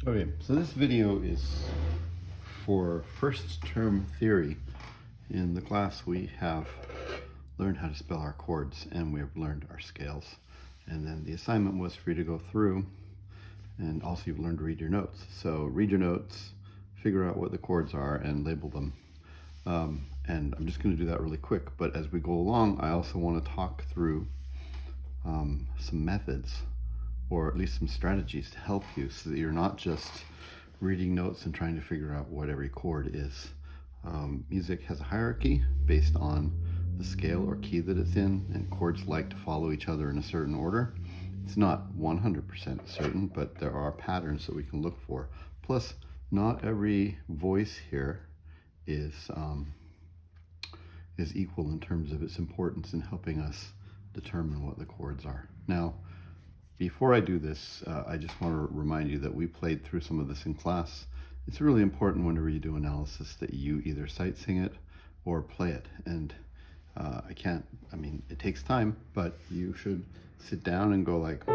Okay, so this video is for first term theory. In the class we have learned how to spell our chords and we have learned our scales. And then the assignment was for you to go through, and also you've learned to read your notes. So read your notes, figure out what the chords are and label them. And I'm just going to do that really quick, but as we go along I also want to talk through some methods, or at least some strategies to help you so that you're not just reading notes and trying to figure out what every chord is. Music has a hierarchy based on the scale or key that it's in, and chords like to follow each other in a certain order. It's not 100% certain, but there are patterns that we can look for. Plus, not every voice here is equal in terms of its importance in helping us determine what the chords are. Now, before I do this, I just want to remind you that we played through some of this in class. It's really important whenever you do analysis that you either sight sing it or play it. And it takes time, but you should sit down and go like,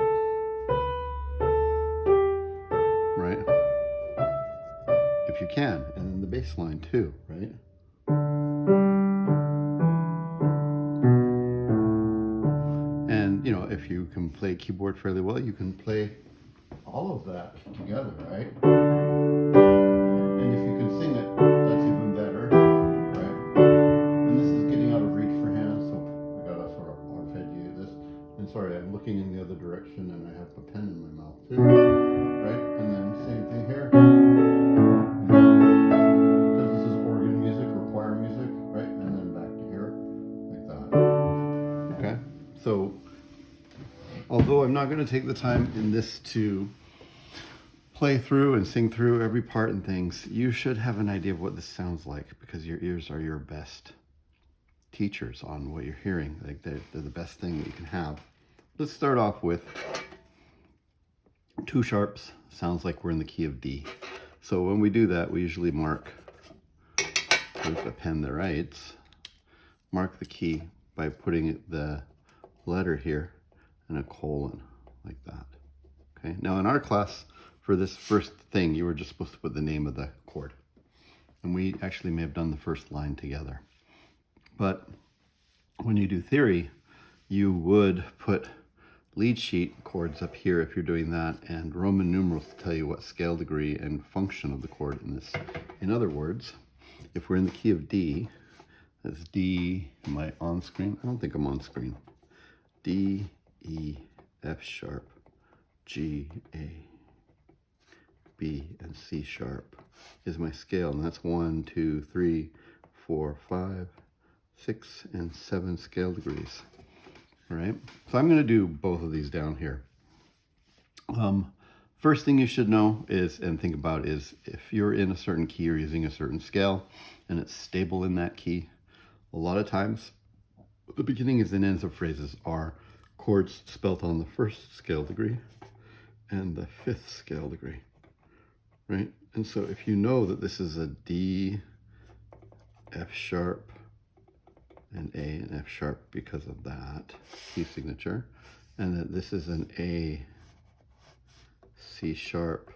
right? If you can, and then the bass line too, right? And if you can play keyboard fairly well, you can play all of that together, right? And if you can sing it, that's even better, right? And this is getting out of reach for hands, so I gotta sort of arpeggio this. And sorry, I'm looking in the other direction and I have a pen in my mouth too, right? And then same thing here. Because this is organ music or choir music, right? And then back to here, like that. Okay? So, although I'm not going to take the time in this to play through and sing through every part and things, you should have an idea of what this sounds like, because your ears are your best teachers on what you're hearing. Like they're the best thing that you can have. Let's start off with two sharps. Sounds like we're in the key of D. So when we do that, we usually mark with a pen that writes, mark the key by putting the letter here and a colon like that. Okay, now in our class, for this first thing, you were just supposed to put the name of the chord. And we actually may have done the first line together. But when you do theory, you would put lead sheet chords up here if you're doing that, and Roman numerals to tell you what scale degree and function of the chord in this. In other words, if we're in the key of D, that's D, am I on screen? I don't think I'm on screen. D, E, F sharp, G, A, B, and C sharp is my scale, and that's 1, 2, 3, 4, 5, 6, and 7 scale degrees. All right, so I'm going to do both of these down here. First thing you should know is, and think about, is if you're in a certain key or using a certain scale and it's stable in that key, a lot of times the beginnings and ends of phrases are chords spelt on the first scale degree and the fifth scale degree, right? And so if you know that this is a D, F sharp, and A and F sharp because of that key signature, and that this is an A, C sharp,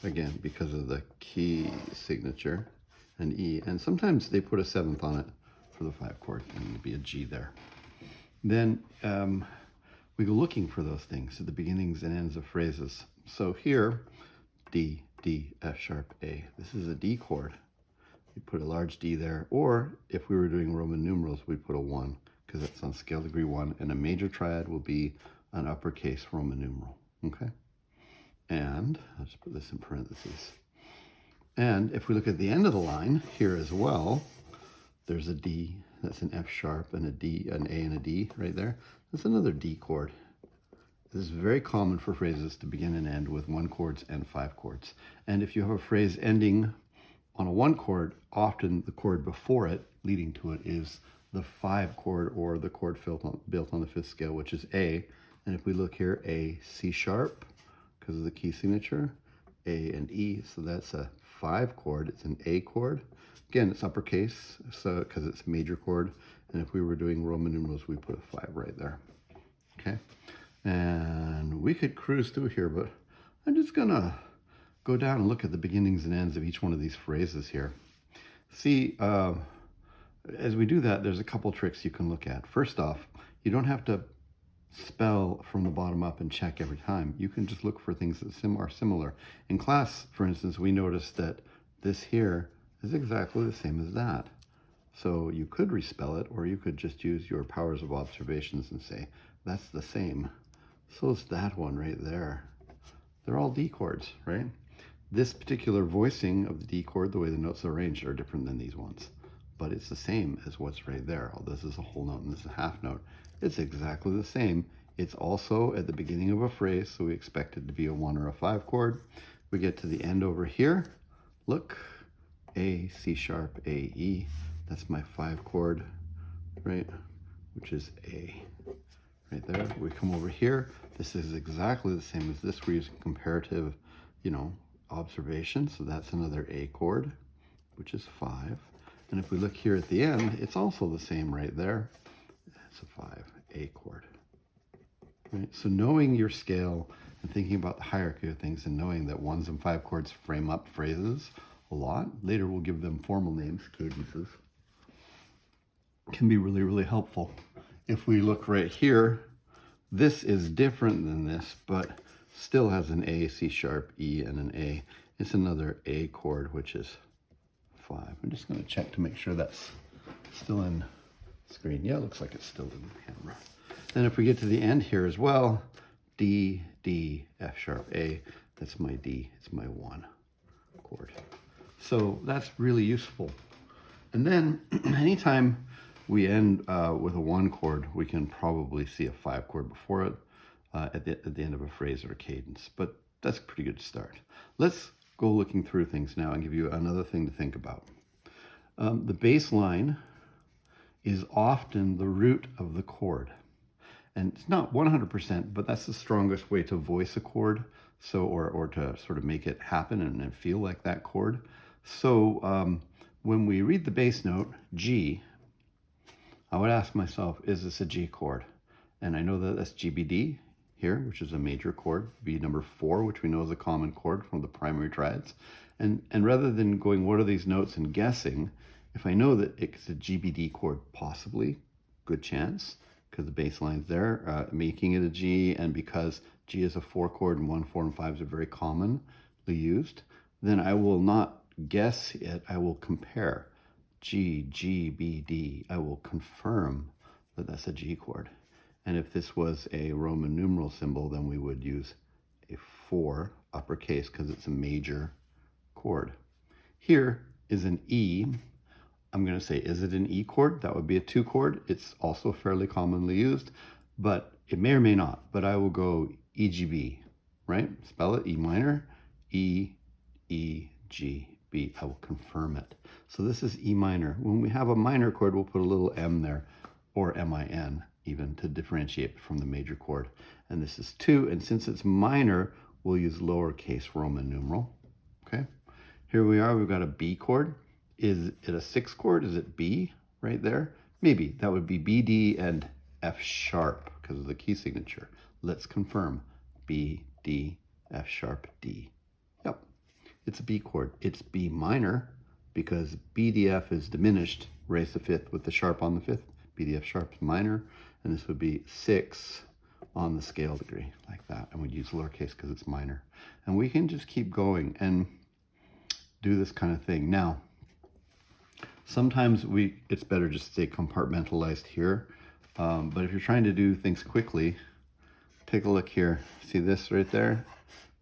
again because of the key signature, and E, and sometimes they put a seventh on it for the 5 chord, and it'd be a G there. Then we go looking for those things at the beginnings and ends of phrases. So here, D, D, F sharp, A. This is a D chord. You put a large D there, or if we were doing Roman numerals, we'd put a 1, because it's on scale degree 1, and a major triad will be an uppercase Roman numeral, okay? And I'll just put this in parentheses. And if we look at the end of the line here as well, there's a D, that's an F sharp, and a D, an A and a D right there. That's another D chord. This is very common for phrases to begin and end with 1 chords and 5 chords. And if you have a phrase ending on a 1 chord, often the chord before it, leading to it, is the 5 chord or the chord built on the 5th scale, which is A. And if we look here, A, C sharp, because of the key signature, A and E, so that's a 5 chord, it's an A chord. Again, it's uppercase, so because it's a major chord, and if we were doing Roman numerals, we put a 5 right there, okay? And we could cruise through here, but I'm just gonna go down and look at the beginnings and ends of each one of these phrases here. See, as we do that, there's a couple tricks you can look at. First off, you don't have to spell from the bottom up and check every time. You can just look for things that are similar. In class, for instance, we noticed that this here is exactly the same as that. So you could respell it, or you could just use your powers of observations and say, that's the same. So is that one right there. They're all D chords, right? This particular voicing of the D chord, the way the notes are arranged, are different than these ones. But it's the same as what's right there. Oh, this is a whole note and this is a half note. It's exactly the same. It's also at the beginning of a phrase, so we expect it to be a 1 or a 5 chord. We get to the end over here. Look, A, C sharp, A, E. That's my 5 chord, right? Which is A, right there. We come over here. This is exactly the same as this. We're using comparative, observation. So that's another A chord, which is 5. And if we look here at the end, it's also the same right there. It's a 5, A chord. Right? So knowing your scale and thinking about the hierarchy of things and knowing that 1s and 5 chords frame up phrases a lot, later we'll give them formal names, cadences, can be really, really helpful. If we look right here, this is different than this, but still has an A, C sharp, E, and an A. It's another A chord, which is 5. I'm just going to check to make sure that's still in screen. Yeah, it looks like it's still in the camera. Then if we get to the end here as well, D, D, F sharp, A, that's my D, it's my 1 chord. So that's really useful. And then anytime we end with a 1 chord, we can probably see a 5 chord before it at the end of a phrase or a cadence. But that's a pretty good start. Let's go looking through things now and give you another thing to think about. The bass line is often the root of the chord. And it's not 100%, but that's the strongest way to voice a chord, so or to sort of make it happen and feel like that chord. So when we read the bass note, G, I would ask myself, is this a G chord? And I know that that's GBD here, which is a major chord, B number 4, which we know is a common chord from the primary triads. And rather than going, what are these notes, and guessing, if I know that it's a GBD chord, possibly, good chance, because the bass line's there, making it a G, and because G is a 4 chord and 1, 4, and 5s are very commonly used, then I will not guess it, I will compare. G, G, B, D. I will confirm that that's a G chord. And if this was a Roman numeral symbol, then we would use a 4 uppercase because it's a major chord. Here is an E. I'm going to say, is it an E chord? That would be a 2 chord. It's also fairly commonly used, but it may or may not. But I will go EGB, right? Spell it, E minor, E, E, G, B. I will confirm it. So this is E minor. When we have a minor chord, we'll put a little M there, or M-I-N even, to differentiate from the major chord. And this is 2, and since it's minor, we'll use lowercase Roman numeral, okay? Here we are, we've got a B chord. Is it a 6 chord? Is it B right there? Maybe. That would be B, D, and F sharp because of the key signature. Let's confirm. B, D, F sharp, D. Yep, it's a B chord. It's B minor because B, D, F is diminished. Raise the 5th with the sharp on the 5th. B, D, F sharp is minor. And this would be 6 on the scale degree, like that. And we'd use lowercase because it's minor. And we can just keep going and do this kind of thing. Now, sometimes it's better just to stay compartmentalized here. But if you're trying to do things quickly, take a look here. See this right there?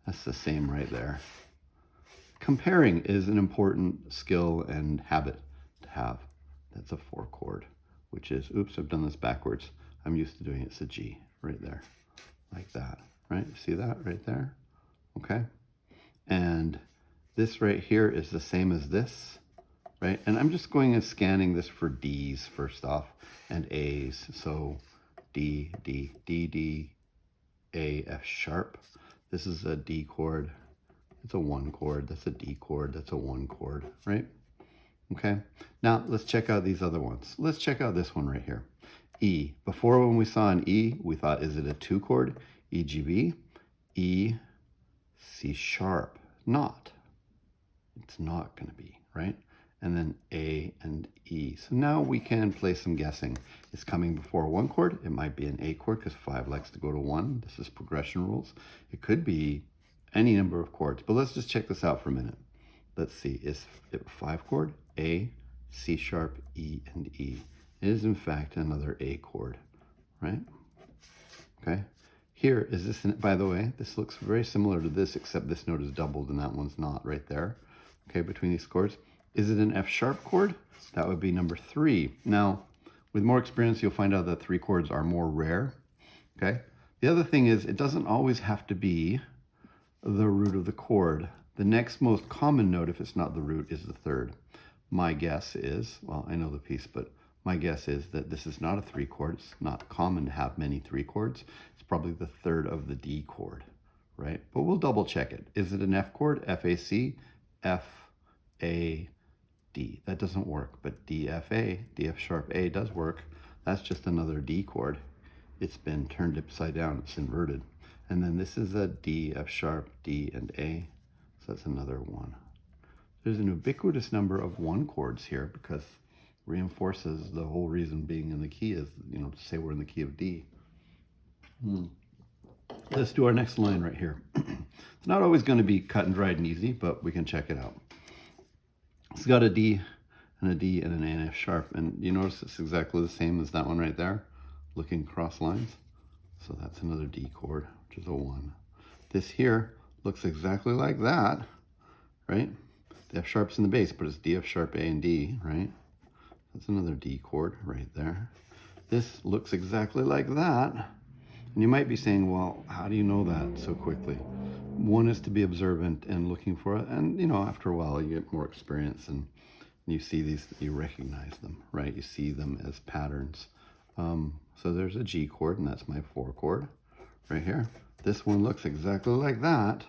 That's the same right there. Comparing is an important skill and habit to have. That's a 4 chord, which is, oops, I've done this backwards. I'm used to doing it. It's a G right there, like that, right? See that right there? Okay. And this right here is the same as this, right? And I'm just going and scanning this for D's first off and A's. So D, D, D, D, A, F sharp. This is a D chord. It's a 1 chord. That's a D chord. That's a 1 chord, right? Okay. Now let's check out these other ones. Let's check out this one right here. E. Before, when we saw an E, we thought, is it a 2 chord? E, G, B, E, C sharp. not. It's not going to be, right? And then A and E. So now we can play some guessing. It's coming before one chord. It might be an A chord because 5 likes to go to 1. This is progression rules. It could be any number of chords, but let's just check this out for a minute. Let's see, is it a 5 chord? A, C sharp, E, and E. It is in fact another A chord, right? Okay. Here, is this, by the way, this looks very similar to this, except this note is doubled and that one's not right there. Okay, between these chords. Is it an F sharp chord? That would be number 3. Now, with more experience, you'll find out that 3 chords are more rare. Okay. The other thing is, it doesn't always have to be the root of the chord. The next most common note, if it's not the root, is the 3rd. My guess is, well, I know the piece, but my guess is that this is not a 3 chord. It's not common to have many 3 chords. It's probably the 3rd of the D chord, right? But we'll double check it. Is it an F chord? F, A, C, F, A, D. That doesn't work, but D, F, A, D, F sharp, A does work. That's just another D chord. It's been turned upside down. It's inverted. And then this is a D, F sharp, D, and A. So that's another 1. There's an ubiquitous number of 1 chords here because reinforces the whole reason being in the key is, you know, to say we're in the key of D. Let's do our next line right here. It's not always going to be cut and dried and easy, but we can check it out. It's got a D and a D and an A and F sharp. And you notice it's exactly the same as that one right there, looking cross lines. So that's another D chord, which is a 1. This here looks exactly like that, right? The F sharp's in the bass, but it's D, F sharp, A, and D, right? That's another D chord right there. This looks exactly like that. And you might be saying, well, how do you know that so quickly? One is to be observant and looking for it. And, you know, after a while, you get more experience and you see these, you recognize them, right? You see them as patterns. So there's a G chord, and that's my 4 chord right here. This one looks exactly like that,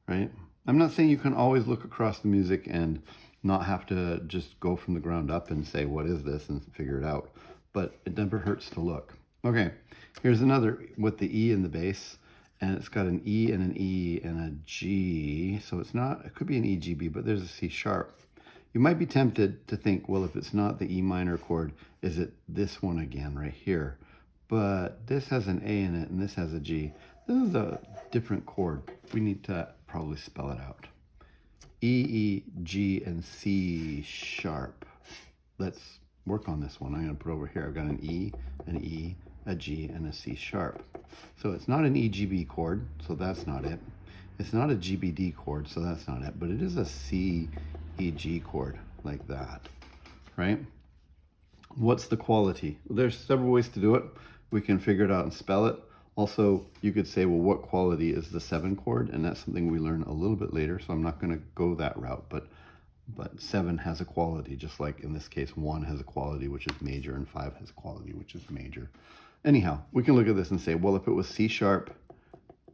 right? I'm not saying you can always look across the music and not have to just go from the ground up and say, what is this, and figure it out. But it never hurts to look. Okay, here's another with the E in the bass, and it's got an E and an E and a G. So it's not, it could be an E, G, B, but there's a C sharp. You might be tempted to think, well, if it's not the E minor chord, is it this one again right here? But this has an A in it, and this has a G. This is a different chord. We need to probably spell it out. E, E, G, and C sharp. Let's work on this one. I'm going to put over here. I've got an E, a G, and a C sharp. So it's not an E, G, B chord, so that's not it. It's not a G, B, D chord, so that's not it. But it is a C, E, G chord, like that, right? What's the quality? Well, there's several ways to do it. We can figure it out and spell it. Also, you could say, well, what quality is the 7 chord? And that's something we learn a little bit later, so I'm not going to go that route. But 7 has a quality, just like in this case, 1 has a quality, which is major, and 5 has a quality, which is major. Anyhow, we can look at this and say, well, if it was C sharp,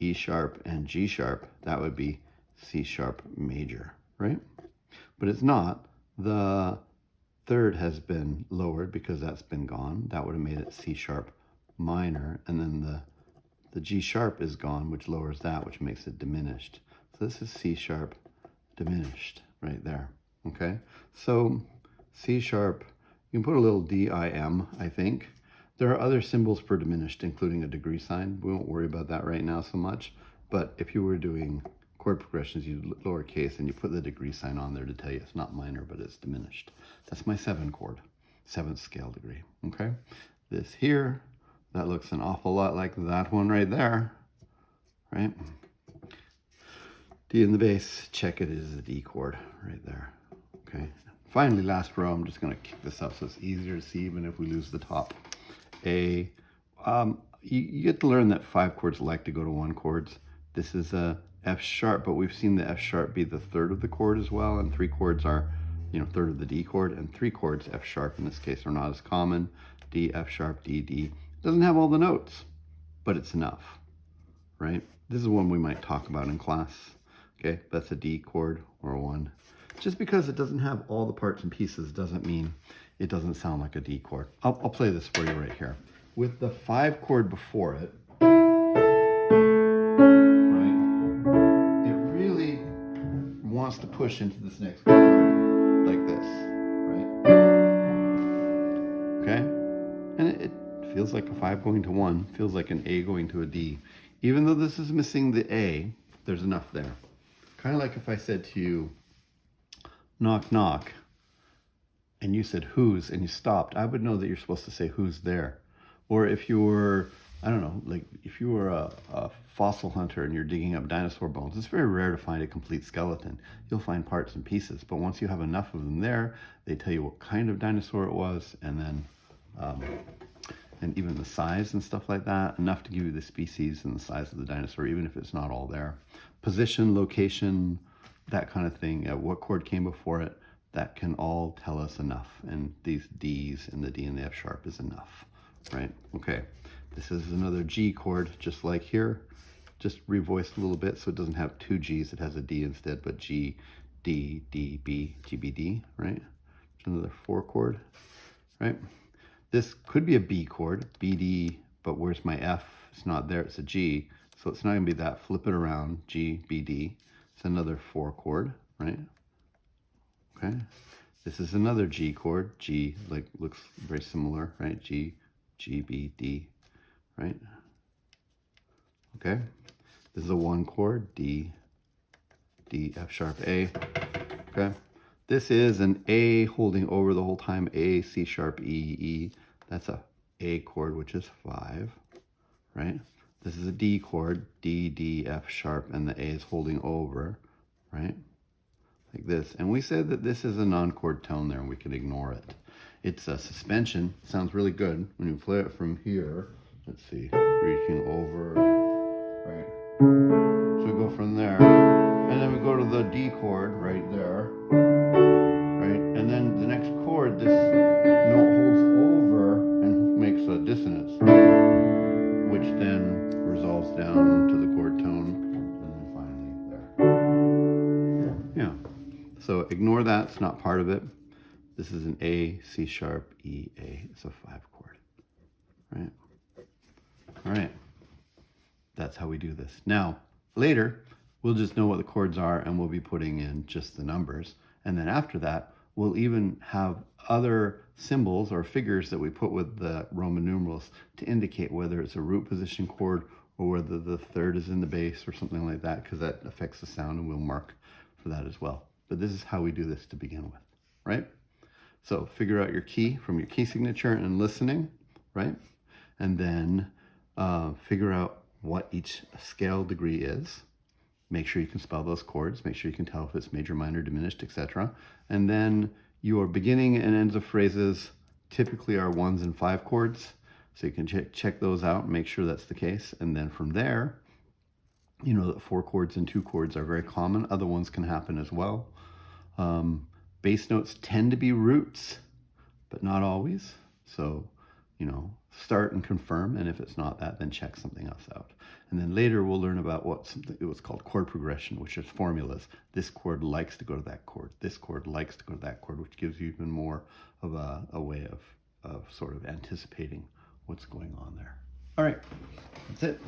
E sharp, and G sharp, that would be C sharp major, right? But it's not. The 3rd has been lowered because that's been gone. That would have made it C sharp minor, and then the G sharp is gone, which lowers that, which makes it diminished. So this is C sharp diminished right there, okay? So C sharp, you can put a little D-I-M, I think. There are other symbols for diminished, including a degree sign. We won't worry about that right now so much, but if you were doing chord progressions, you lowercase and you put the degree sign on there to tell you it's not minor, but it's diminished. That's my 7 chord, 7th scale degree, okay? This here, that looks an awful lot like that one right there, right? D in the bass, check it is a D chord right there, okay? Finally, last row, I'm just gonna kick this up so it's easier to see even if we lose the top. A, you get to learn that 5 chords like to go to 1 chords. This is a F sharp, but we've seen the F sharp be the 3rd of the chord as well, and 3 chords are, you know, 3rd of the D chord, and 3 chords, F sharp in this case, are not as common. D, F sharp, D, D. Doesn't have all the notes, but it's enough, right? This is one we might talk about in class, okay? That's a D chord or a 1. Just because it doesn't have all the parts and pieces doesn't mean it doesn't sound like a D chord. I'll play this for you right here. With the 5 chord before it, right, it really wants to push into this next chord like this, right? Okay? And it feels like a 5 going to 1, feels like an A going to a D. Even though this is missing the A, there's enough there. Kind of like if I said to you, knock, knock, and you said who's, and you stopped, I would know that you're supposed to say who's there. Or if you were, I don't know, like if you were a fossil hunter and you're digging up dinosaur bones, it's very rare to find a complete skeleton. You'll find parts and pieces, but once you have enough of them there, they tell you what kind of dinosaur it was, and then and even the size and stuff like that, enough to give you the species and the size of the dinosaur, even if it's not all there. Position, location, that kind of thing, what chord came before it, that can all tell us enough. And these D's and the D and the F sharp is enough, right? Okay, this is another G chord, just like here, just revoiced a little bit so it doesn't have two G's, it has a D instead, but G, D, D, B, G, B, D, right? It's another 4 chord, right? This could be a B chord, B, D, but where's my F? It's not there, it's a G. So it's not gonna be that. Flip it around, G, B, D. It's another 4 chord, right? Okay. This is another G chord, G, like looks very similar, right? G, G, B, D, right? Okay. This is a 1 chord, D, D, F sharp, A, okay? This is an A holding over the whole time, A, C sharp, E, E. That's a A chord, which is 5, right? This is a D chord, D, D, F sharp, and the A is holding over, right? Like this. And we said that this is a non-chord tone there, and we can ignore it. It's a suspension. It sounds really good when you play it from here. Let's see, reaching over, right? So we go from there, and then we go to the D chord right there. And then the next chord, this note holds over and makes a dissonance, which then resolves down to the chord tone, and then finally there. Yeah. So ignore that, it's not part of it. This is an A, C sharp, E, A. It's a 5 chord, right? All right. That's how we do this. Now, later, we'll just know what the chords are and we'll be putting in just the numbers. And then after that, we'll even have other symbols or figures that we put with the Roman numerals to indicate whether it's a root position chord or whether the third is in the bass or something like that, because that affects the sound, and we'll mark for that as well. But this is how we do this to begin with, right? So figure out your key from your key signature and listening, right? And then figure out what each scale degree is. Make sure you can spell those chords. Make sure you can tell if it's major, minor, diminished, etc. And then your beginning and ends of phrases typically are 1s and 5 chords. So you can check those out and make sure that's the case. And then from there, you know that 4 chords and 2 chords are very common. Other ones can happen as well. Bass notes tend to be roots, but not always. So, you know, start and confirm, and if it's not that, then check something else out. And then later we'll learn about what's called chord progression, which is formulas. This chord likes to go to that chord. This chord likes to go to that chord, which gives you even more of a way of sort of anticipating what's going on there. All right, that's it.